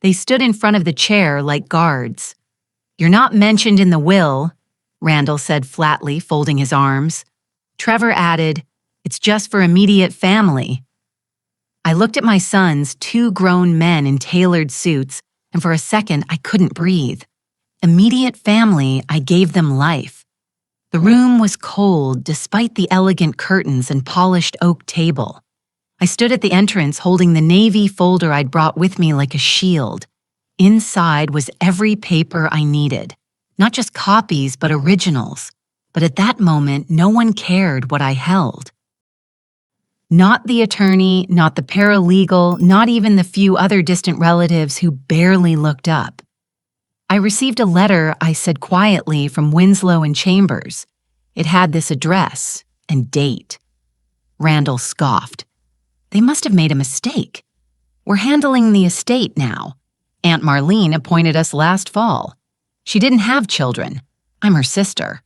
They stood in front of the chair like guards. "You're not mentioned in the will," Randall said flatly, folding his arms. Trevor added, "It's just for immediate family." I looked at my sons, 2 grown men in tailored suits, and for a second I couldn't breathe. Immediate family, I gave them life. The room was cold despite the elegant curtains and polished oak table. I stood at the entrance holding the navy folder I'd brought with me like a shield. Inside was every paper I needed. Not just copies, but originals. But at that moment, no one cared what I held. Not the attorney, not the paralegal, not even the few other distant relatives who barely looked up. I received a letter, I said quietly, from Winslow and Chambers. It had this address and date. Randall scoffed. They must have made a mistake. We're handling the estate now. Aunt Marlene appointed us last fall. She didn't have children. I'm her sister.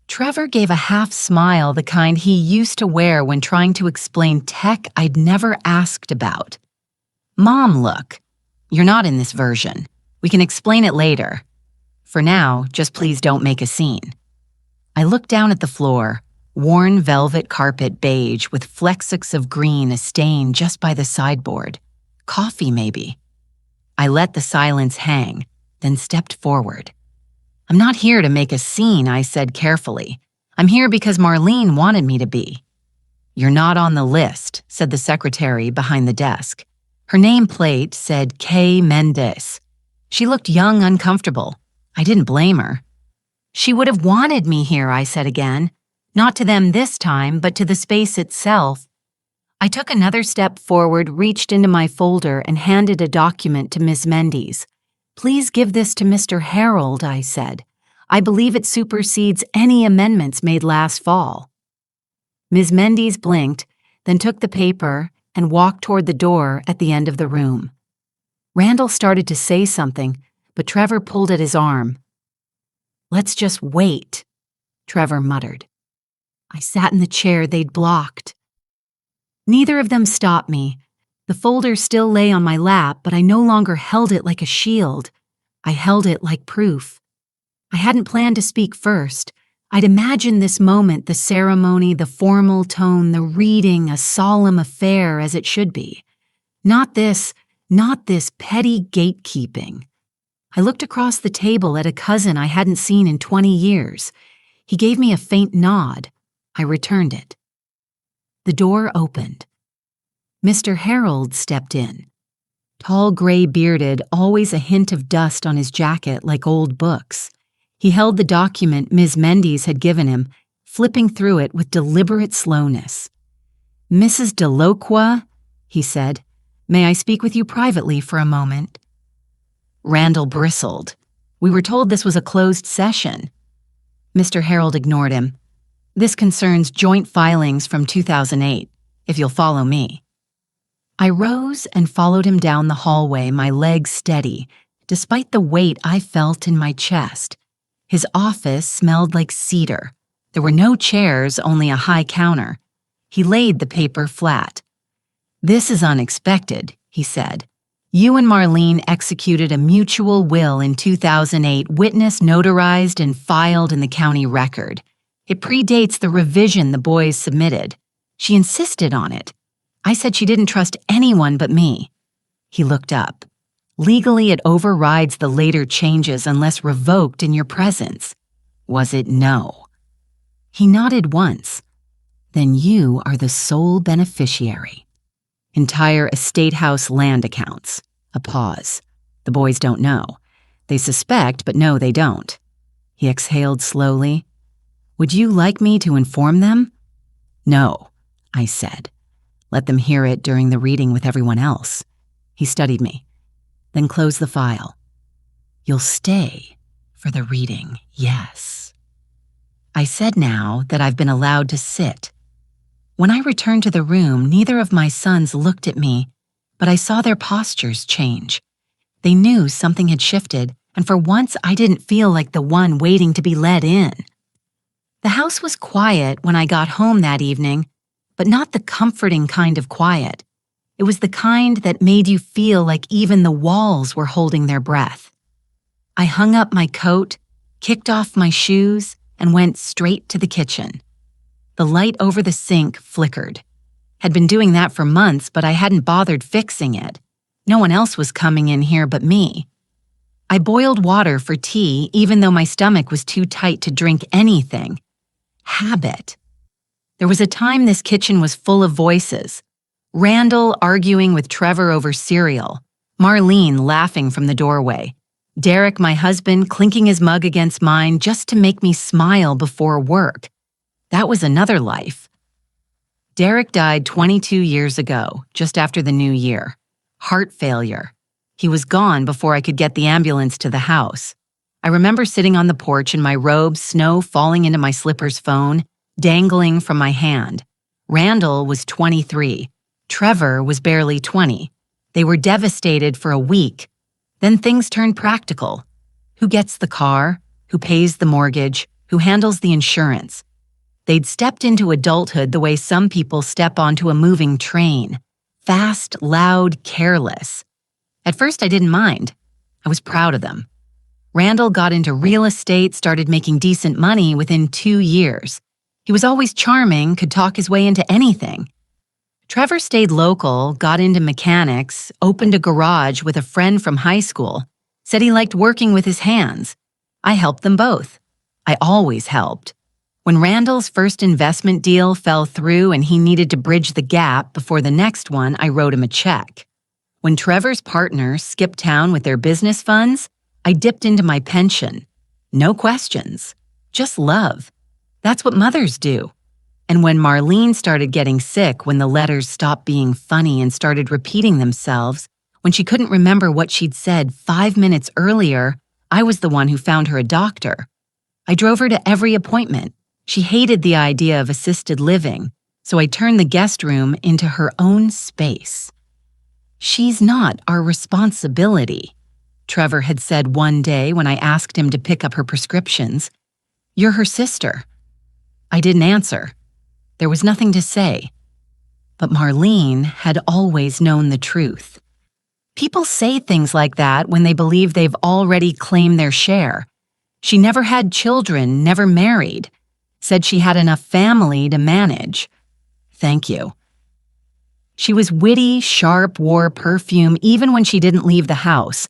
Trevor gave a half smile, the kind he used to wear when trying to explain tech I'd never asked about. "Mom, look. You're not in this version. We can explain it later. For now, just please don't make a scene." I looked down at the floor, worn velvet carpet beige with flecks of green a stain just by the sideboard. Coffee, maybe. I let the silence hang, then stepped forward. "I'm not here to make a scene," I said carefully. "I'm here because Marlene wanted me to be." "You're not on the list," said the secretary behind the desk. Her nameplate said K. Mendez. She looked young, uncomfortable. I didn't blame her. "She would have wanted me here," I said again. Not to them this time, but to the space itself. I took another step forward, reached into my folder, and handed a document to Miss Mendes. "Please give this to Mr. Harold," I said. "I believe it supersedes any amendments made last fall." Ms. Mendes blinked, then took the paper and walked toward the door at the end of the room. Randall started to say something, but Trevor pulled at his arm. "Let's just wait," Trevor muttered. I sat in the chair they'd blocked. Neither of them stopped me. The folder still lay on my lap, but I no longer held it like a shield. I held it like proof. I hadn't planned to speak first. I'd imagined this moment, the ceremony, the formal tone, the reading, a solemn affair as it should be. Not this petty gatekeeping. I looked across the table at a cousin I hadn't seen in 20 years. He gave me a faint nod. I returned it. The door opened. Mr. Harold stepped in. Tall, gray-bearded, always a hint of dust on his jacket like old books. He held the document Ms. Mendes had given him, flipping through it with deliberate slowness. "Mrs. Delacroix," he said, "may I speak with you privately for a moment?" Randall bristled. "We were told this was a closed session." Mr. Harold ignored him. "This concerns joint filings from 2008, if you'll follow me." I rose and followed him down the hallway, my legs steady, despite the weight I felt in my chest. His office smelled like cedar. There were no chairs, only a high counter. He laid the paper flat. "This is unexpected," he said. "You and Marlene executed a mutual will in 2008, witness notarized and filed in the county record. It predates the revision the boys submitted. She insisted on it. I said she didn't trust anyone but me." He looked up. "Legally, it overrides the later changes unless revoked in your presence. Was it no?" He nodded once. "Then you are the sole beneficiary. Entire estate house land accounts." A pause. "The boys don't know. They suspect, but no, they don't." He exhaled slowly. "Would you like me to inform them?" "No," I said. "Let them hear it during the reading with everyone else." He studied me. "Then close the file." "You'll stay for the reading, yes." I said now that I've been allowed to sit. When I returned to the room, neither of my sons looked at me, but I saw their postures change. They knew something had shifted, and for once I didn't feel like the one waiting to be let in. The house was quiet when I got home that evening, but not the comforting kind of quiet. It was the kind that made you feel like even the walls were holding their breath. I hung up my coat, kicked off my shoes, and went straight to the kitchen. The light over the sink flickered. Had been doing that for months, but I hadn't bothered fixing it. No one else was coming in here but me. I boiled water for tea, even though my stomach was too tight to drink anything. Habit. There was a time this kitchen was full of voices. Randall arguing with Trevor over cereal. Marlene laughing from the doorway. Derek, my husband, clinking his mug against mine just to make me smile before work. That was another life. Derek died 22 years ago, just after the new year. Heart failure. He was gone before I could get the ambulance to the house. I remember sitting on the porch in my robe, snow falling into my slipper's phone, dangling from my hand. Randall was 23. Trevor was barely 20. They were devastated for a week. Then things turned practical. Who gets the car? Who pays the mortgage? Who handles the insurance? They'd stepped into adulthood the way some people step onto a moving train. Fast, loud, careless. At first, I didn't mind. I was proud of them. Randall got into real estate, started making decent money within 2 years. He was always charming, could talk his way into anything. Trevor stayed local, got into mechanics, opened a garage with a friend from high school, said he liked working with his hands. I helped them both. I always helped. When Randall's first investment deal fell through and he needed to bridge the gap before the next one, I wrote him a check. When Trevor's partners skipped town with their business funds, I dipped into my pension. No questions. Just love. That's what mothers do. And when Marlene started getting sick, when the letters stopped being funny and started repeating themselves, when she couldn't remember what she'd said 5 minutes earlier, I was the one who found her a doctor. I drove her to every appointment. She hated the idea of assisted living, so I turned the guest room into her own space. She's not our responsibility, Trevor had said one day when I asked him to pick up her prescriptions. You're her sister. I didn't answer. There was nothing to say. But Marlene had always known the truth. People say things like that when they believe they've already claimed their share. She never had children, never married. Said she had enough family to manage. Thank you. She was witty, sharp, wore perfume even when she didn't leave the house.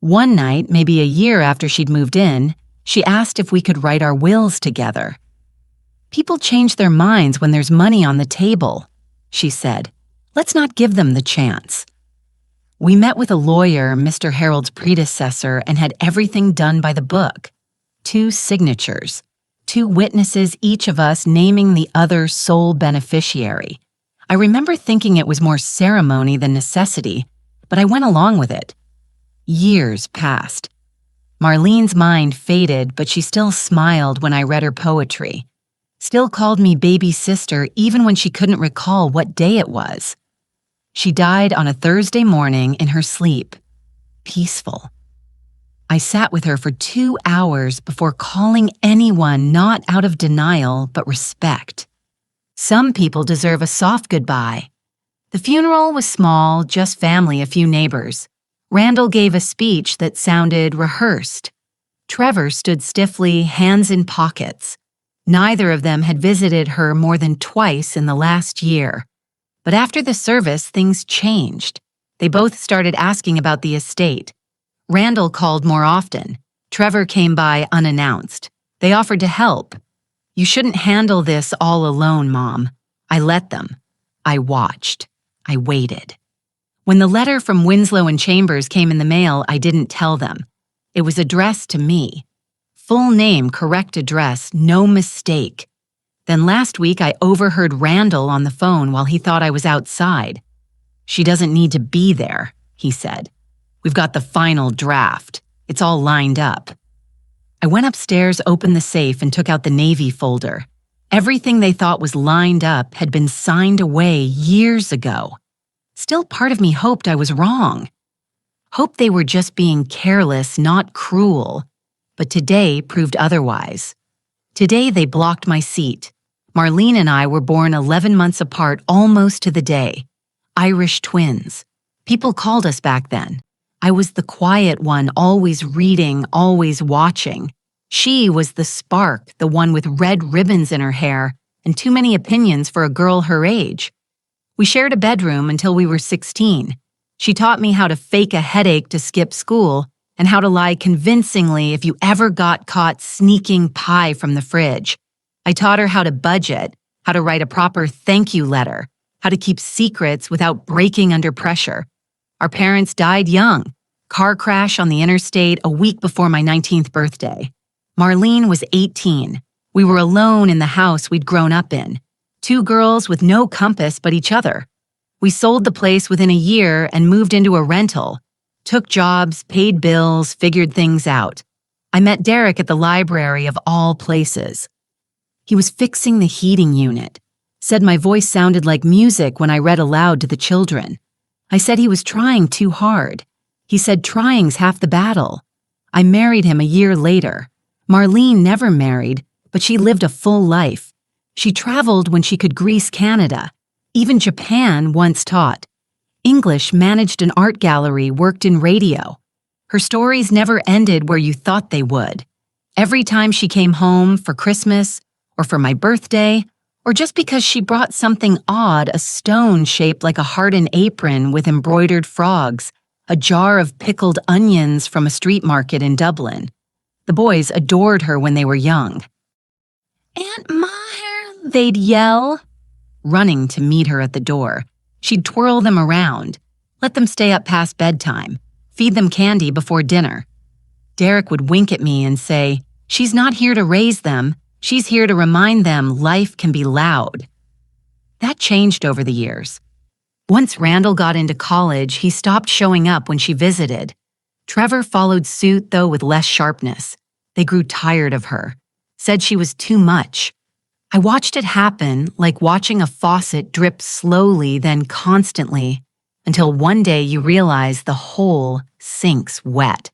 One night, maybe a year after she'd moved in, she asked if we could write our wills together. People change their minds when there's money on the table, she said. Let's not give them the chance. We met with a lawyer, Mr. Harold's predecessor, and had everything done by the book. 2 signatures. 2 witnesses, each of us naming the other sole beneficiary. I remember thinking it was more ceremony than necessity, but I went along with it. Years passed. Marlene's mind faded, but she still smiled when I read her poetry. Still called me baby sister even when she couldn't recall what day it was. She died on a Thursday morning in her sleep. Peaceful. I sat with her for 2 hours before calling anyone not out of denial but respect. Some people deserve a soft goodbye. The funeral was small, just family, a few neighbors. Randall gave a speech that sounded rehearsed. Trevor stood stiffly, hands in pockets. Neither of them had visited her more than twice in the last year. But after the service, things changed. They both started asking about the estate. Randall called more often. Trevor came by unannounced. They offered to help. You shouldn't handle this all alone, Mom. I let them. I watched. I waited. When the letter from Winslow and Chambers came in the mail, I didn't tell them. It was addressed to me. Full name, correct address, no mistake. Then last week I overheard Randall on the phone while he thought I was outside. She doesn't need to be there, he said. We've got the final draft. It's all lined up. I went upstairs, opened the safe, and took out the Navy folder. Everything they thought was lined up had been signed away years ago. Still, part of me hoped I was wrong. Hoped they were just being careless, not cruel. But today proved otherwise. Today they blocked my seat. Marlene and I were born 11 months apart almost to the day. Irish twins. People called us back then. I was the quiet one, always reading, always watching. She was the spark, the one with red ribbons in her hair and too many opinions for a girl her age. We shared a bedroom until we were 16. She taught me how to fake a headache to skip school and how to lie convincingly if you ever got caught sneaking pie from the fridge. I taught her how to budget, how to write a proper thank you letter, how to keep secrets without breaking under pressure. Our parents died young. Car crash on the interstate a week before my 19th birthday. Marlene was 18. We were alone in the house we'd grown up in. Two girls with no compass but each other. We sold the place within a year and moved into a rental. Took jobs, paid bills, figured things out. I met Derek at the library of all places. He was fixing the heating unit. Said my voice sounded like music when I read aloud to the children. I said he was trying too hard. He said trying's half the battle. I married him a year later. Marlene never married, but she lived a full life. She traveled when she could grease Canada. Even Japan once taught. English, managed an art gallery, worked in radio. Her stories never ended where you thought they would. Every time she came home for Christmas, or for my birthday, or just because she brought something odd, a stone shaped like a hardened apron with embroidered frogs, a jar of pickled onions from a street market in Dublin. The boys adored her when they were young. "Aunt Maher," they'd yell. Running to meet her at the door, she'd twirl them around, let them stay up past bedtime, feed them candy before dinner. Derek would wink at me and say, "She's not here to raise them. She's here to remind them life can be loud." That changed over the years. Once Randall got into college, he stopped showing up when she visited. Trevor followed suit, though with less sharpness. They grew tired of her, said she was too much. I watched it happen like watching a faucet drip slowly, then constantly, until one day you realize the hole sinks wet.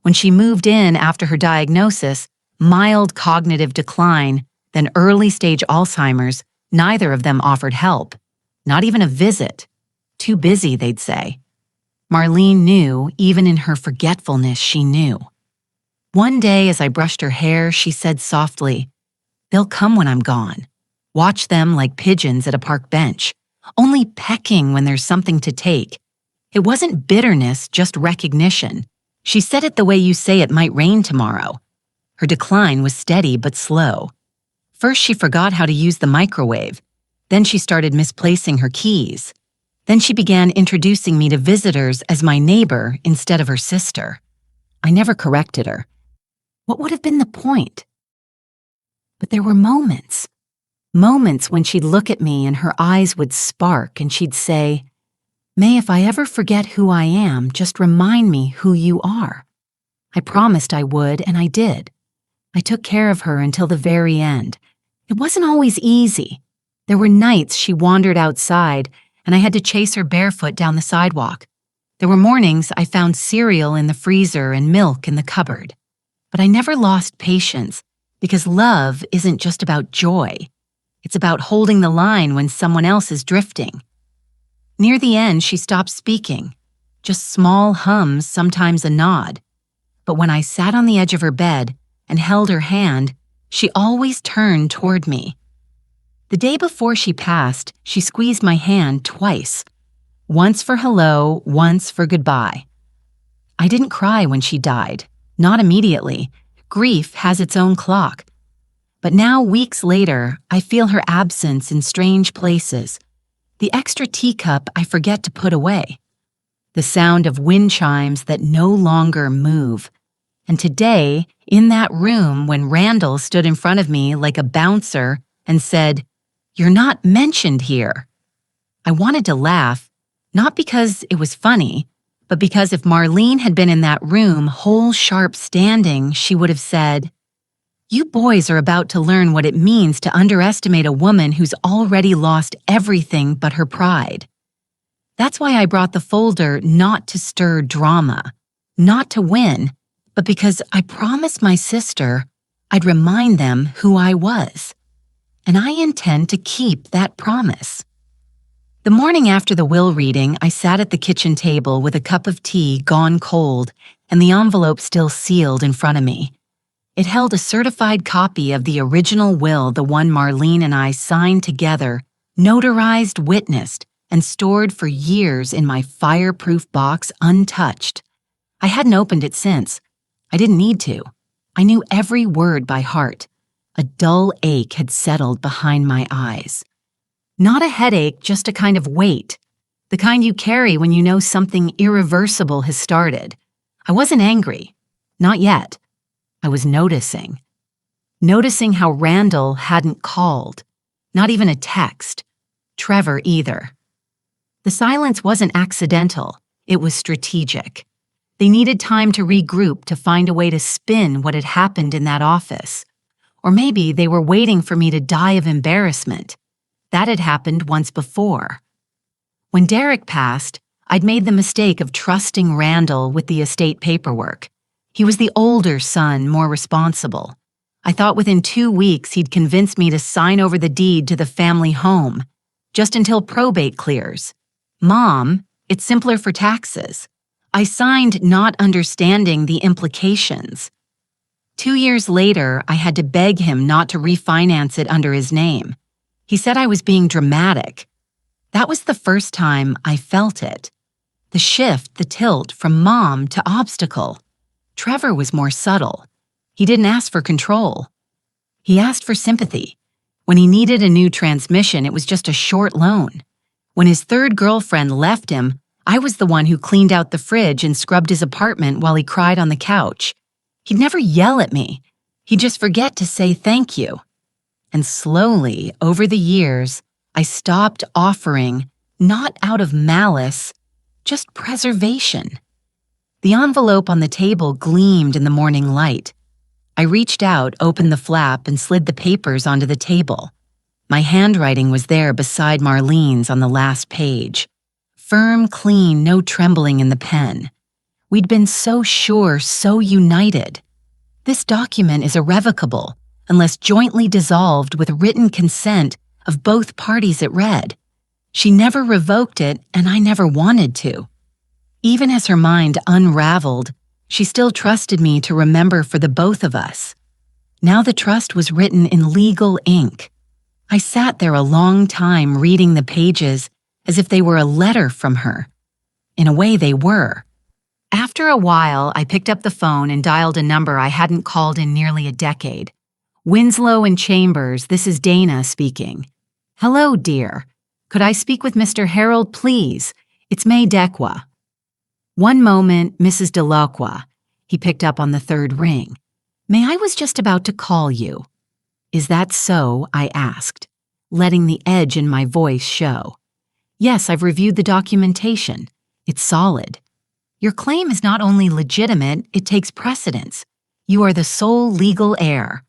When she moved in after her diagnosis, mild cognitive decline, then early-stage Alzheimer's, neither of them offered help. Not even a visit. Too busy, they'd say. Marlene knew, even in her forgetfulness, she knew. One day, as I brushed her hair, she said softly, "They'll come when I'm gone. Watch them like pigeons at a park bench, only pecking when there's something to take." It wasn't bitterness, just recognition. She said it the way you say it might rain tomorrow. Her decline was steady but slow. First, she forgot how to use the microwave. Then she started misplacing her keys. Then she began introducing me to visitors as my neighbor instead of her sister. I never corrected her. What would have been the point? But there were moments when she'd look at me and her eyes would spark and she'd say, "May, if I ever forget who I am, just remind me who you are." I promised I would, and I did. I took care of her until the very end. It wasn't always easy. There were nights she wandered outside, and I had to chase her barefoot down the sidewalk. There were mornings I found cereal in the freezer and milk in the cupboard. But I never lost patience, because love isn't just about joy. It's about holding the line when someone else is drifting. Near the end, she stopped speaking. Just small hums, sometimes a nod. But when I sat on the edge of her bed and held her hand, she always turned toward me. The day before she passed, she squeezed my hand twice. Once for hello, once for goodbye. I didn't cry when she died. Not immediately. Grief has its own clock. But now, weeks later, I feel her absence in strange places. The extra teacup I forget to put away. The sound of wind chimes that no longer move. And today, in that room, when Randall stood in front of me like a bouncer and said, "You're not mentioned here," I wanted to laugh, not because it was funny, but because if Marlene had been in that room, whole sharp standing, she would have said, "You boys are about to learn what it means to underestimate a woman who's already lost everything but her pride." That's why I brought the folder not to stir drama, not to win, but because I promised my sister I'd remind them who I was. And I intend to keep that promise. The morning after the will reading, I sat at the kitchen table with a cup of tea gone cold and the envelope still sealed in front of me. It held a certified copy of the original will, the one Marlene and I signed together, notarized, witnessed, and stored for years in my fireproof box untouched. I hadn't opened it since. I didn't need to. I knew every word by heart. A dull ache had settled behind my eyes. Not a headache, just a kind of weight. The kind you carry when you know something irreversible has started. I wasn't angry. Not yet. I was noticing. Noticing how Randall hadn't called. Not even a text. Trevor either. The silence wasn't accidental. It was strategic. They needed time to regroup, to find a way to spin what had happened in that office. Or maybe they were waiting for me to die of embarrassment. That had happened once before. When Derek passed, I'd made the mistake of trusting Randall with the estate paperwork. He was the older son, more responsible. I thought within 2 weeks he'd convince me to sign over the deed to the family home, just until probate clears. Mom, it's simpler for taxes. I signed not understanding the implications. 2 years later, I had to beg him not to refinance it under his name. He said I was being dramatic. That was the first time I felt it. The shift, the tilt from mom to obstacle. Trevor was more subtle. He didn't ask for control. He asked for sympathy. When he needed a new transmission, it was just a short loan. When his third girlfriend left him, I was the one who cleaned out the fridge and scrubbed his apartment while he cried on the couch. He'd never yell at me. He'd just forget to say thank you. And slowly, over the years, I stopped offering, not out of malice, just preservation. The envelope on the table gleamed in the morning light. I reached out, opened the flap, and slid the papers onto the table. My handwriting was there beside Marlene's on the last page. Firm, clean, no trembling in the pen. We'd been so sure, so united. This document is irrevocable unless jointly dissolved with written consent of both parties it read. She never revoked it, and I never wanted to. Even as her mind unraveled, she still trusted me to remember for the both of us. Now the trust was written in legal ink. I sat there a long time reading the pages as if they were a letter from her. In a way, they were. After a while, I picked up the phone and dialed a number I hadn't called in nearly a decade. Winslow and Chambers, this is Dana speaking. Hello, dear. Could I speak with Mr. Harold, please? It's May Dequa. One moment, Mrs. Delacqua. He picked up on the third ring. May, I was just about to call you. Is that so? I asked, letting the edge in my voice show. Yes, I've reviewed the documentation. It's solid. Your claim is not only legitimate, it takes precedence. You are the sole legal heir.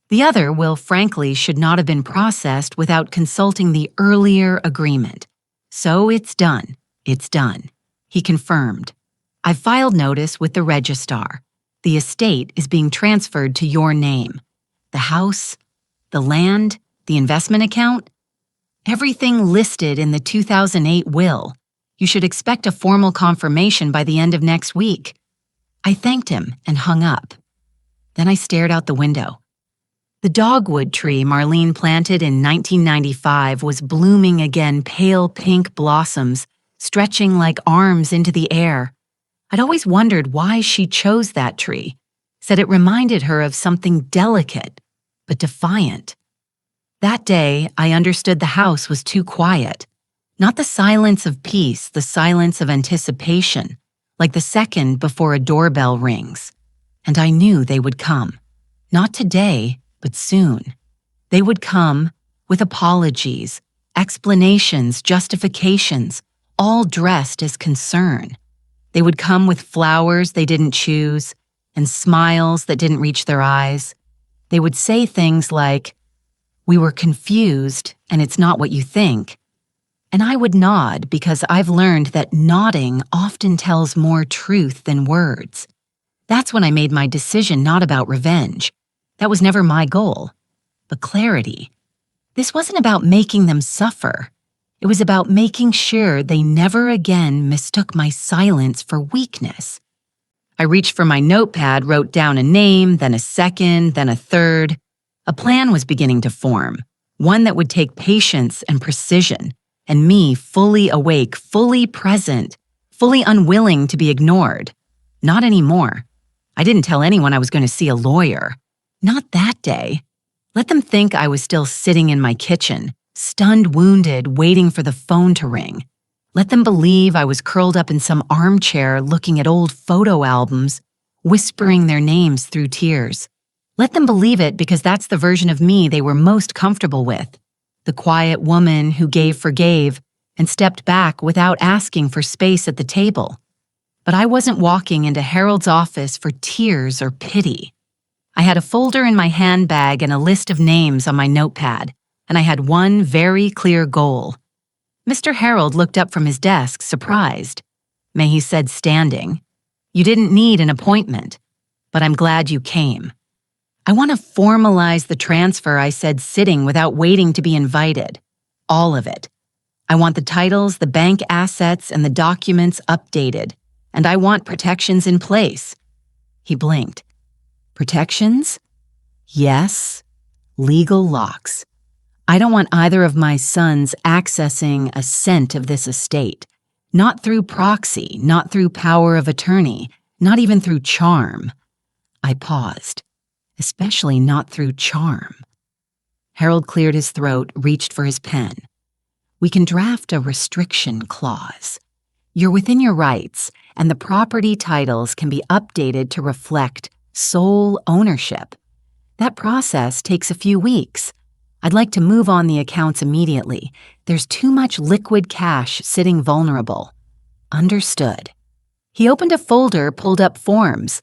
The other will, frankly, should not have been processed without consulting the earlier agreement. So it's done. It's done. He confirmed. I've filed notice with the registrar. The estate is being transferred to your name. The house, the land, the investment account, everything listed in the 2008 will. You should expect a formal confirmation by the end of next week. I thanked him and hung up. Then I stared out the window. The dogwood tree Marlene planted in 1995 was blooming again, pale pink blossoms, stretching like arms into the air. I'd always wondered why she chose that tree, said it reminded her of something delicate, but defiant. That day, I understood the house was too quiet. Not the silence of peace, the silence of anticipation, like the second before a doorbell rings. And I knew they would come. Not today, but soon. They would come with apologies, explanations, justifications, all dressed as concern. They would come with flowers they didn't choose and smiles that didn't reach their eyes. They would say things like, "We were confused, and it's not what you think." And I would nod because I've learned that nodding often tells more truth than words. That's when I made my decision not about revenge. That was never my goal. But clarity. This wasn't about making them suffer. It was about making sure they never again mistook my silence for weakness. I reached for my notepad, wrote down a name, then a second, then a third. A plan was beginning to form, one that would take patience and precision, and me fully awake, fully present, fully unwilling to be ignored. Not anymore. I didn't tell anyone I was going to see a lawyer. Not that day. Let them think I was still sitting in my kitchen, stunned, wounded, waiting for the phone to ring. Let them believe I was curled up in some armchair looking at old photo albums, whispering their names through tears. Let them believe it because that's the version of me they were most comfortable with. The quiet woman who forgave, and stepped back without asking for space at the table. But I wasn't walking into Harold's office for tears or pity. I had a folder in my handbag and a list of names on my notepad, and I had one very clear goal. Mr. Harold looked up from his desk, surprised. He said, standing, "You didn't need an appointment, but I'm glad you came. I want to formalize the transfer," I said, sitting without waiting to be invited. All of it. I want the titles, the bank assets, and the documents updated, and I want protections in place. He blinked. Protections? Yes. Legal locks. I don't want either of my sons accessing a cent of this estate. Not through proxy, not through power of attorney, not even through charm. I paused. Especially not through charm. Harold cleared his throat, reached for his pen. We can draft a restriction clause. You're within your rights, and the property titles can be updated to reflect sole ownership. That process takes a few weeks. I'd like to move on the accounts immediately. There's too much liquid cash sitting vulnerable. Understood. He opened a folder, pulled up forms.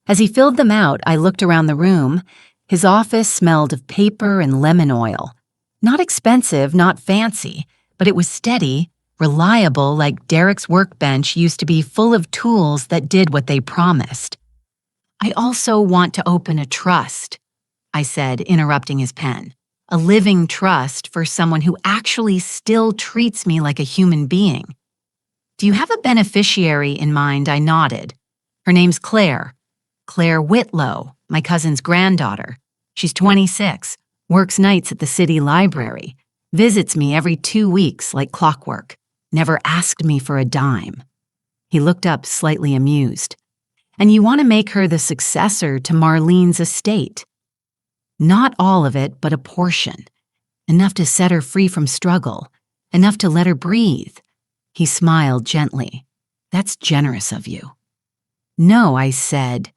As he filled them out, I looked around the room. His office smelled of paper and lemon oil. Not expensive, not fancy, but it was steady, reliable, like Derek's workbench used to be full of tools that did what they promised. I also want to open a trust, I said, interrupting his pen. A living trust for someone who actually still treats me like a human being. Do you have a beneficiary in mind? I nodded. Her name's Claire. Claire Whitlow, my cousin's granddaughter. She's 26, works nights at the city library, visits me every 2 weeks like clockwork, never asked me for a dime. He looked up, slightly amused. And you want to make her the successor to Marlene's estate. Not all of it, but a portion. Enough to set her free from struggle, enough to let her breathe. He smiled gently. That's generous of you. No, I said.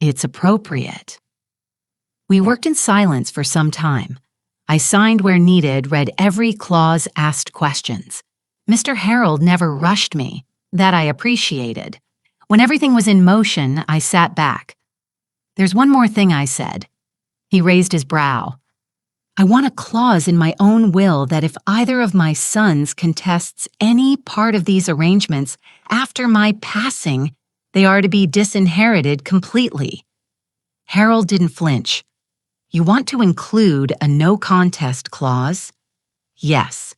It's appropriate. We worked in silence for some time. I signed where needed, read every clause, asked questions. Mr. Harold never rushed me. That I appreciated. When everything was in motion, I sat back. There's one more thing, I said. He raised his brow. I want a clause in my own will that if either of my sons contests any part of these arrangements after my passing, they are to be disinherited completely. Harold didn't flinch. You want to include a no-contest clause? Yes.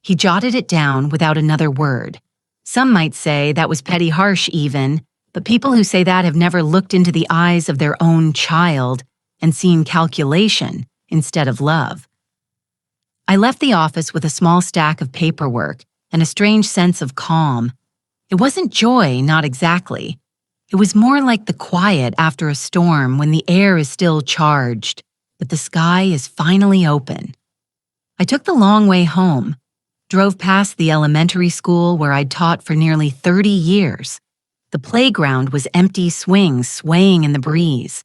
He jotted it down without another word. Some might say that was petty harsh even, but people who say that have never looked into the eyes of their own child and seen calculation instead of love. I left the office with a small stack of paperwork and a strange sense of calm. It wasn't joy, not exactly. It was more like the quiet after a storm when the air is still charged, but the sky is finally open. I took the long way home, drove past the elementary school where I'd taught for nearly 30 years. The playground was empty swings swaying in the breeze.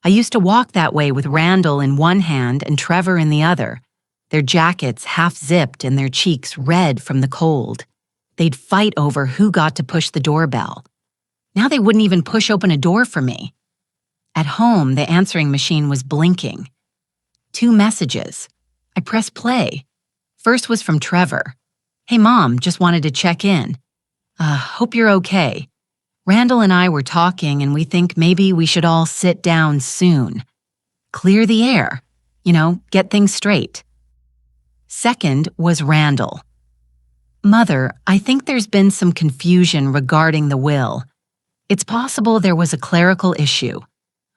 I used to walk that way with Randall in one hand and Trevor in the other, their jackets half-zipped and their cheeks red from the cold. They'd fight over who got to push the doorbell. Now they wouldn't even push open a door for me. At home, the answering machine was blinking. 2 messages. I pressed play. First was from Trevor. Hey, Mom, just wanted to check in. Hope you're okay. Randall and I were talking and we think maybe we should all sit down soon. Clear the air. Get things straight. Second was Randall. Mother, I think there's been some confusion regarding the will. It's possible there was a clerical issue.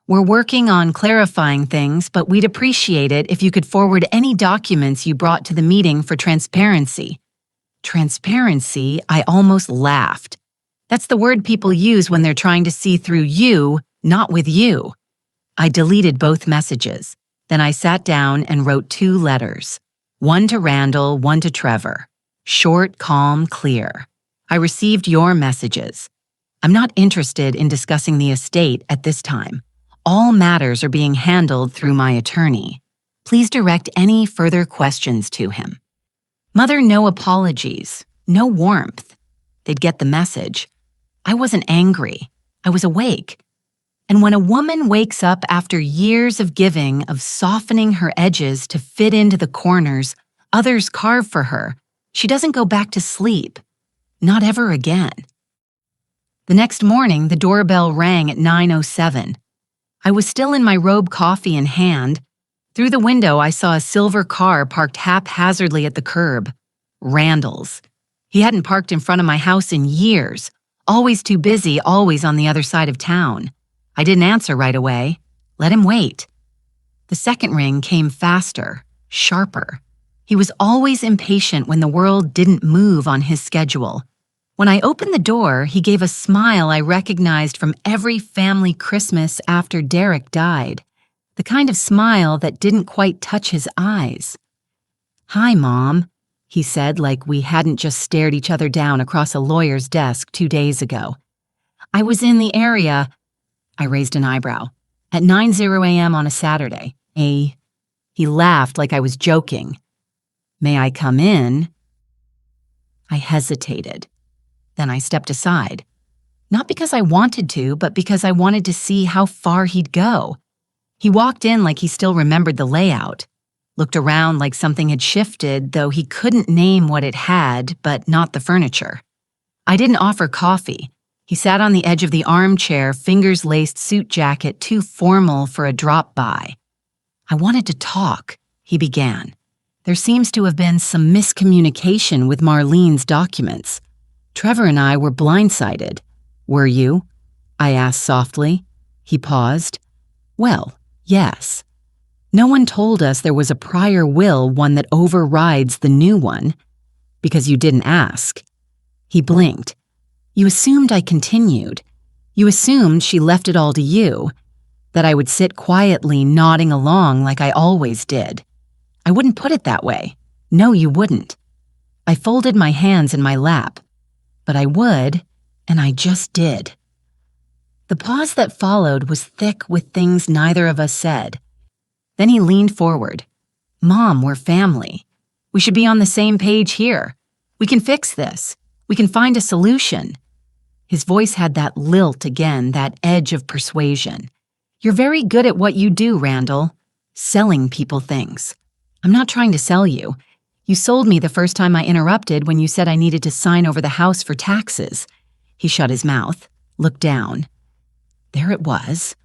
We're working on clarifying things, but we'd appreciate it if you could forward any documents you brought to the meeting for transparency. Transparency? I almost laughed. That's the word people use when they're trying to see through you, not with you. I deleted both messages. Then I sat down and wrote 2 letters. One to Randall, one to Trevor. Short, calm, clear. I received your messages. I'm not interested in discussing the estate at this time. All matters are being handled through my attorney. Please direct any further questions to him. Mother, no apologies, no warmth. They'd get the message. I wasn't angry. I was awake. And when a woman wakes up after years of giving, of softening her edges to fit into the corners others carve for her, she doesn't go back to sleep. Not ever again. The next morning, the doorbell rang at 9:07. I was still in my robe, coffee in hand. Through the window, I saw a silver car parked haphazardly at the curb. Randall's. He hadn't parked in front of my house in years. Always too busy, always on the other side of town. I didn't answer right away. Let him wait. The second ring came faster, sharper. He was always impatient when the world didn't move on his schedule. When I opened the door, he gave a smile I recognized from every family Christmas after Derek died. The kind of smile that didn't quite touch his eyes. "Hi, Mom," he said like we hadn't just stared each other down across a lawyer's desk 2 days ago. "I was in the area," I raised an eyebrow, "at 9:00 a.m. on a Saturday. He laughed like I was joking. "May I come in?" I hesitated. Then I stepped aside. Not because I wanted to, but because I wanted to see how far he'd go. He walked in like he still remembered the layout. Looked around like something had shifted, though he couldn't name what it had, but not the furniture. I didn't offer coffee. He sat on the edge of the armchair, fingers-laced suit jacket too formal for a drop-by. "I wanted to talk," he began. "There seems to have been some miscommunication with Marlene's documents. Trevor and I were blindsided." "Were you?" I asked softly. He paused. "Well, yes. No one told us there was a prior will, one that overrides the new one. Because you didn't ask." He blinked. "You assumed I continued. You assumed she left it all to you. That I would sit quietly nodding along like I always did. I wouldn't put it that way. No, you wouldn't." I folded my hands in my lap. But I would, and I just did. The pause that followed was thick with things neither of us said. Then he leaned forward. "Mom, we're family. We should be on the same page here. We can fix this. We can find a solution." His voice had that lilt again, that edge of persuasion. "You're very good at what you do, Randall. Selling people things. I'm not trying to sell you. You sold me the first time I interrupted when you said I needed to sign over the house for taxes." He shut his mouth, looked down. There it was.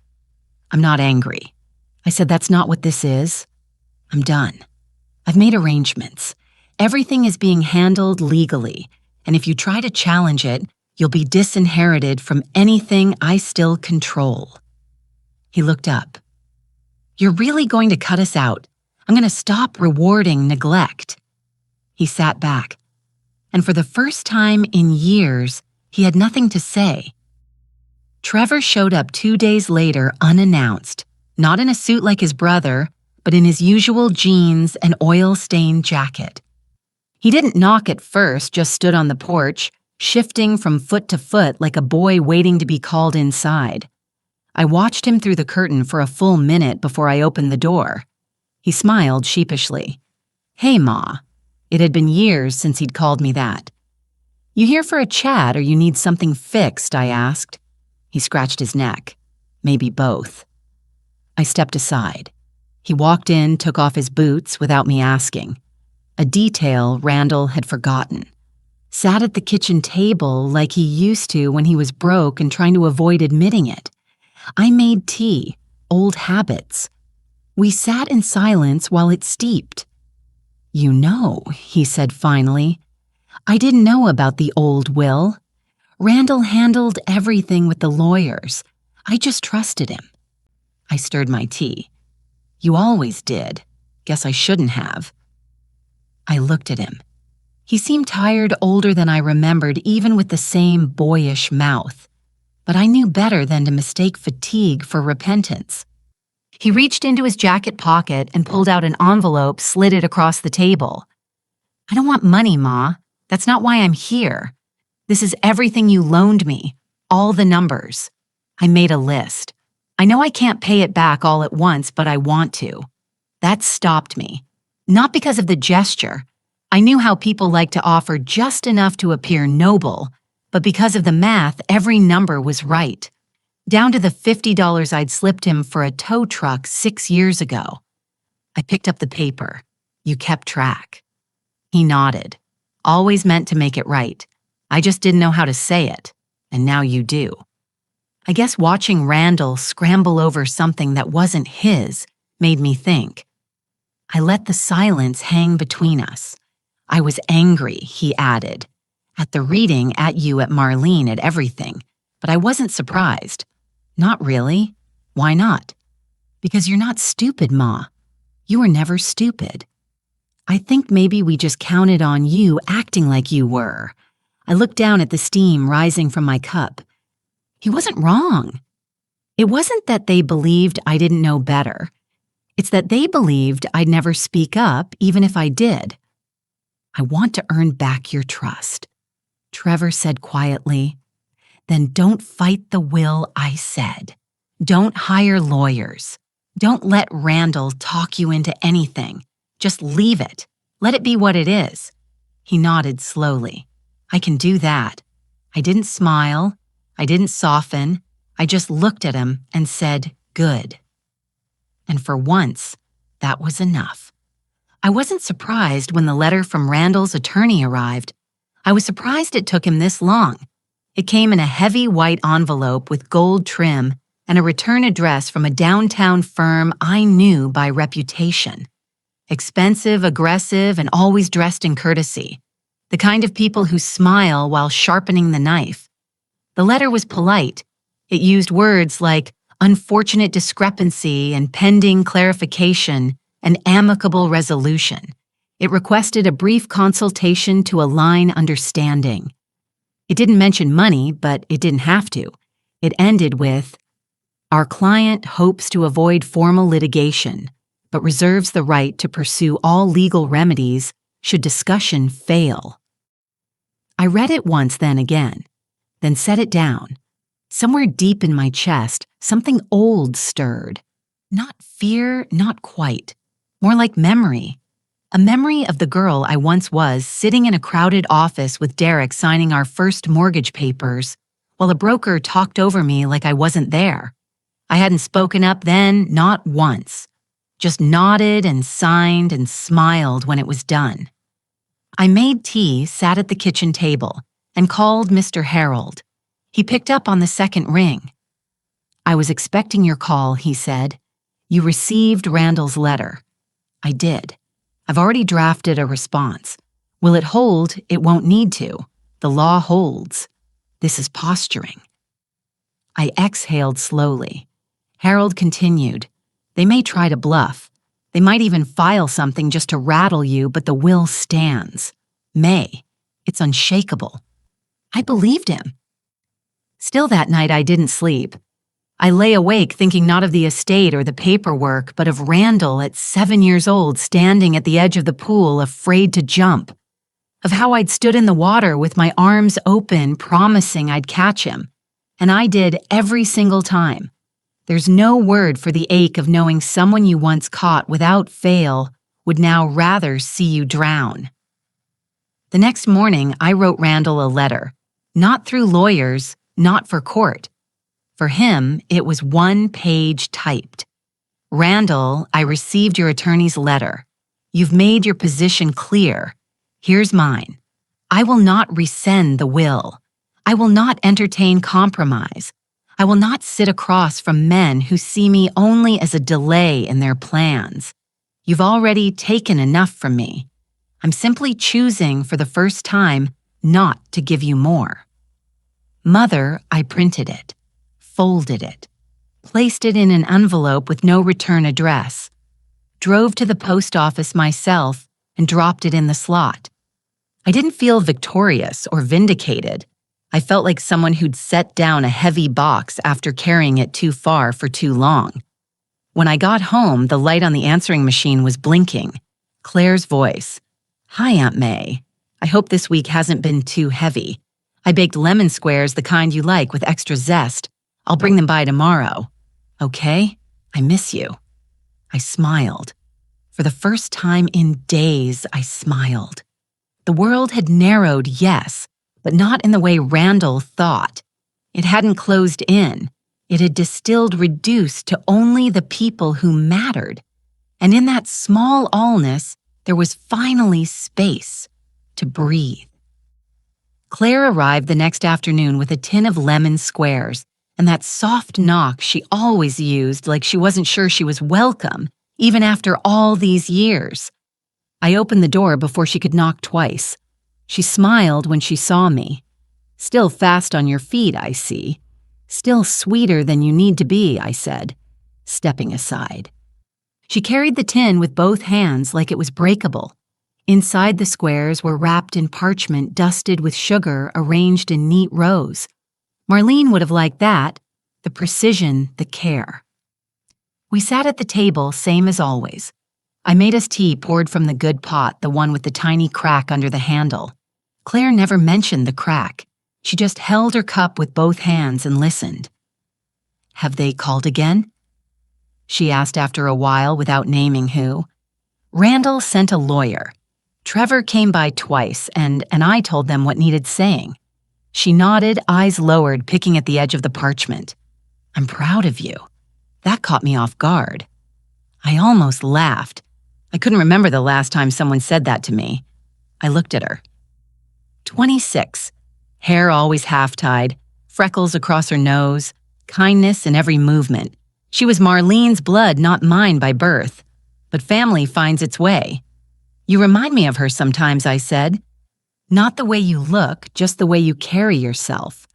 "I'm not angry." I said, "That's not what this is. I'm done. I've made arrangements. Everything is being handled legally, and if you try to challenge it, you'll be disinherited from anything I still control." He looked up. "You're really going to cut us out. I'm going to stop rewarding neglect." He sat back, and for the first time in years, he had nothing to say. Trevor showed up 2 days later unannounced, not in a suit like his brother, but in his usual jeans and oil-stained jacket. He didn't knock at first, just stood on the porch, shifting from foot to foot like a boy waiting to be called inside. I watched him through the curtain for a full minute before I opened the door. He smiled sheepishly. "Hey, Ma." It had been years since he'd called me that. "You here for a chat or you need something fixed?" I asked. He scratched his neck. "Maybe both." I stepped aside. He walked in, took off his boots without me asking. A detail Randall had forgotten. Sat at the kitchen table like he used to when he was broke and trying to avoid admitting it. I made tea, old habits. We sat in silence while it steeped. "You know," he said finally, I didn't know about the old will. Randall handled everything with the lawyers. I just trusted him. I stirred my tea. You always did. Guess I shouldn't have. I looked at him. He seemed tired, older than I remembered, even with the same boyish mouth. But I knew better than to mistake fatigue for repentance. He reached into his jacket pocket and pulled out an envelope, slid it across the table. I don't want money, Ma. That's not why I'm here. This is everything you loaned me, all the numbers. I made a list. I know I can't pay it back all at once, but I want to. That stopped me. Not because of the gesture. I knew how people like to offer just enough to appear noble, but because of the math, every number was right. Down to the $50 I'd slipped him for a tow truck 6 years ago. I picked up the paper. You kept track. He nodded. Always meant to make it right. I just didn't know how to say it, and now you do. I guess watching Randall scramble over something that wasn't his made me think. I let the silence hang between us. I was angry, he added. At the reading, at you, at Marlene, at everything. But I wasn't surprised. Not really. Why not? Because you're not stupid, Ma. You were never stupid. I think maybe we just counted on you acting like you were. I looked down at the steam rising from my cup. He wasn't wrong. It wasn't that they believed I didn't know better. It's that they believed I'd never speak up, even if I did. I want to earn back your trust, Trevor said quietly. Then don't fight the will I said. Don't hire lawyers. Don't let Randall talk you into anything. Just leave it. Let it be what it is. He nodded slowly. I can do that. I didn't smile. I didn't soften. I just looked at him and said, good. And for once, that was enough. I wasn't surprised when the letter from Randall's attorney arrived. I was surprised it took him this long. It came in a heavy white envelope with gold trim and a return address from a downtown firm I knew by reputation. Expensive, aggressive, and always dressed in courtesy. The kind of people who smile while sharpening the knife. The letter was polite. It used words like unfortunate discrepancy and pending clarification and amicable resolution. It requested a brief consultation to align understanding. It didn't mention money, but it didn't have to. It ended with, our client hopes to avoid formal litigation, but reserves the right to pursue all legal remedies should discussion fail. I read it once, then again, then set it down. Somewhere deep in my chest, something old stirred. Not fear, not quite. More like memory. A memory of the girl I once was sitting in a crowded office with Derek signing our first mortgage papers, while a broker talked over me like I wasn't there. I hadn't spoken up then, not once. Just nodded and signed and smiled when it was done. I made tea, sat at the kitchen table, and called Mr. Harold. He picked up on the second ring. I was expecting your call, he said. You received Randall's letter. I did. I've already drafted a response. Will it hold? It won't need to. The law holds. This is posturing. I exhaled slowly. Harold continued. They may try to bluff. They might even file something just to rattle you, but the will stands. May. It's unshakable. I believed him. Still that night I didn't sleep. I lay awake thinking not of the estate or the paperwork, but of Randall at 7 years old standing at the edge of the pool, afraid to jump. Of how I'd stood in the water with my arms open, promising I'd catch him. And I did every single time. There's no word for the ache of knowing someone you once caught without fail would now rather see you drown. The next morning, I wrote Randall a letter. Not through lawyers, not for court. For him, it was 1 page typed. Randall, I received your attorney's letter. You've made your position clear. Here's mine. I will not rescind the will. I will not entertain compromise. I will not sit across from men who see me only as a delay in their plans. You've already taken enough from me. I'm simply choosing for the first time not to give you more. Mother, I printed it, folded it, placed it in an envelope with no return address, drove to the post office myself, and dropped it in the slot. I didn't feel victorious or vindicated. I felt like someone who'd set down a heavy box after carrying it too far for too long. When I got home, the light on the answering machine was blinking. Claire's voice. Hi, Aunt May. I hope this week hasn't been too heavy. I baked lemon squares, the kind you like, with extra zest. I'll bring them by tomorrow. Okay? I miss you. I smiled. For the first time in days, I smiled. The world had narrowed, yes, but not in the way Randall thought. It hadn't closed in. It had distilled, reduced to only the people who mattered. And in that small allness, there was finally space to breathe. Claire arrived the next afternoon with a tin of lemon squares and that soft knock she always used like she wasn't sure she was welcome, even after all these years. I opened the door before she could knock twice. She smiled when she saw me. Still fast on your feet, I see. Still sweeter than you need to be, I said, stepping aside. She carried the tin with both hands like it was breakable. Inside the squares were wrapped in parchment dusted with sugar arranged in neat rows. Marlene would have liked that, the precision, the care. We sat at the table, same as always. I made us tea poured from the good pot, the one with the tiny crack under the handle. Claire never mentioned the crack. She just held her cup with both hands and listened. Have they called again? She asked after a while without naming who. Randall sent a lawyer. Trevor came by twice, and I told them what needed saying. She nodded, eyes lowered, picking at the edge of the parchment. I'm proud of you. That caught me off guard. I almost laughed. I couldn't remember the last time someone said that to me. I looked at her. 26. Hair always half-tied, freckles across her nose, kindness in every movement. She was Marlene's blood, not mine by birth. But family finds its way. You remind me of her sometimes, I said. Not the way you look, just the way you carry yourself.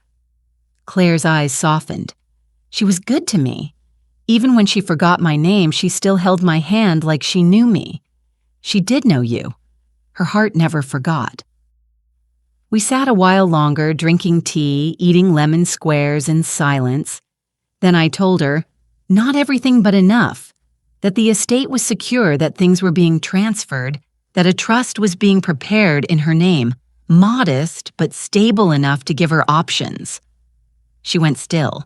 Claire's eyes softened. She was good to me. Even when she forgot my name, she still held my hand like she knew me. She did know you. Her heart never forgot. We sat a while longer, drinking tea, eating lemon squares in silence. Then I told her, not everything but enough, that the estate was secure, that things were being transferred, that a trust was being prepared in her name, modest but stable enough to give her options. She went still.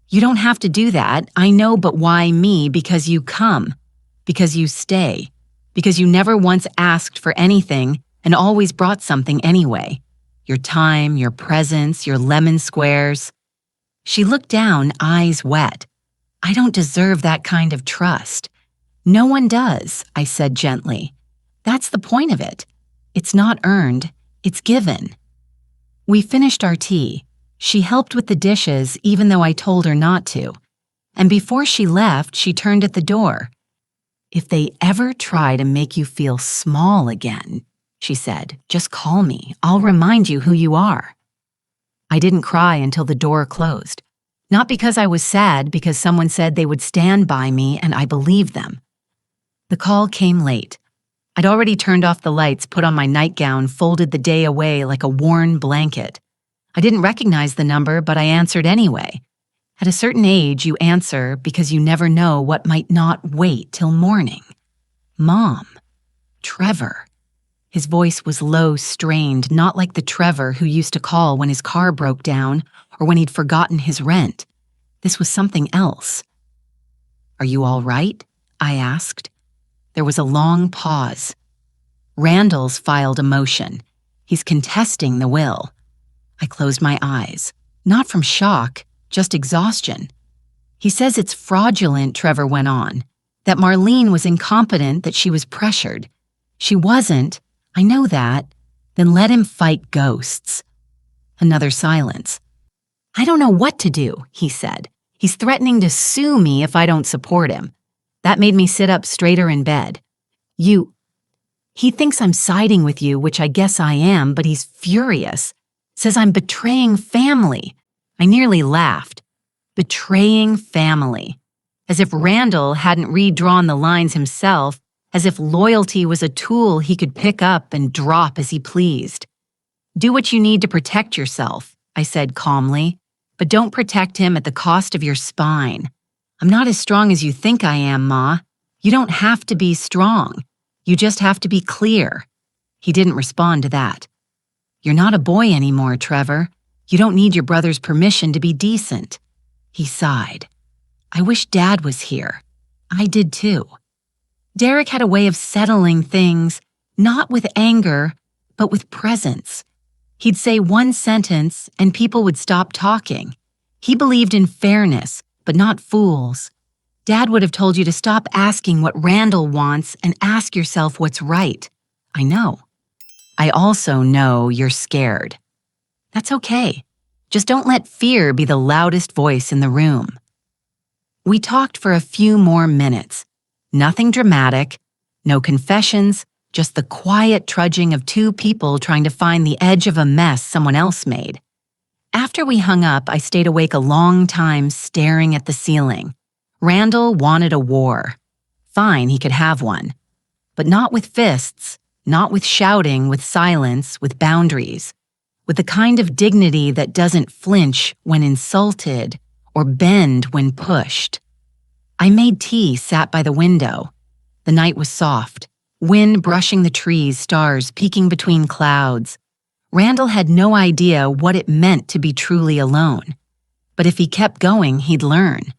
You don't have to do that, I know, but why me? Because you come, because you stay, because you never once asked for anything and always brought something anyway. Your time, your presence, your lemon squares. She looked down, eyes wet. I don't deserve that kind of trust. No one does, I said gently. That's the point of it. It's not earned, it's given. We finished our tea. She helped with the dishes even though I told her not to. And before she left, she turned at the door. If they ever try to make you feel small again, she said, just call me. I'll remind you who you are. I didn't cry until the door closed. Not because I was sad, because someone said they would stand by me and I believed them. The call came late. I'd already turned off the lights, put on my nightgown, folded the day away like a worn blanket. I didn't recognize the number, but I answered anyway. At a certain age, you answer because you never know what might not wait till morning. Mom. Trevor. His voice was low, strained, not like the Trevor who used to call when his car broke down or when he'd forgotten his rent. This was something else. Are you all right? I asked. There was a long pause. Randall's filed a motion. He's contesting the will. I closed my eyes. Not from shock, just exhaustion. He says it's fraudulent, Trevor went on. That Marlene was incompetent, that she was pressured. She wasn't. I know that. Then let him fight ghosts. Another silence. I don't know what to do, he said. He's threatening to sue me if I don't support him. That made me sit up straighter in bed. He He thinks I'm siding with you, which I guess I am, but he's furious. Says I'm betraying family. I nearly laughed. Betraying family. As if Randall hadn't redrawn the lines himself, as if loyalty was a tool he could pick up and drop as he pleased. Do what you need to protect yourself, I said calmly, but don't protect him at the cost of your spine. I'm not as strong as you think I am, Ma. You don't have to be strong. You just have to be clear. He didn't respond to that. You're not a boy anymore, Trevor. You don't need your brother's permission to be decent. He sighed. I wish Dad was here. I did too. Derek had a way of settling things, not with anger, but with presence. He'd say one sentence and people would stop talking. He believed in fairness, but not fools. Dad would have told you to stop asking what Randall wants and ask yourself what's right. I know. I also know you're scared. That's okay. Just don't let fear be the loudest voice in the room. We talked for a few more minutes. Nothing dramatic, no confessions, just the quiet trudging of two people trying to find the edge of a mess someone else made. After we hung up, I stayed awake a long time staring at the ceiling. Randall wanted a war. Fine, he could have one. But not with fists, not with shouting, with silence, with boundaries, with the kind of dignity that doesn't flinch when insulted or bend when pushed. I made tea, sat by the window. The night was soft, wind brushing the trees, stars peeking between clouds. Randall had no idea what it meant to be truly alone. But if he kept going, he'd learn.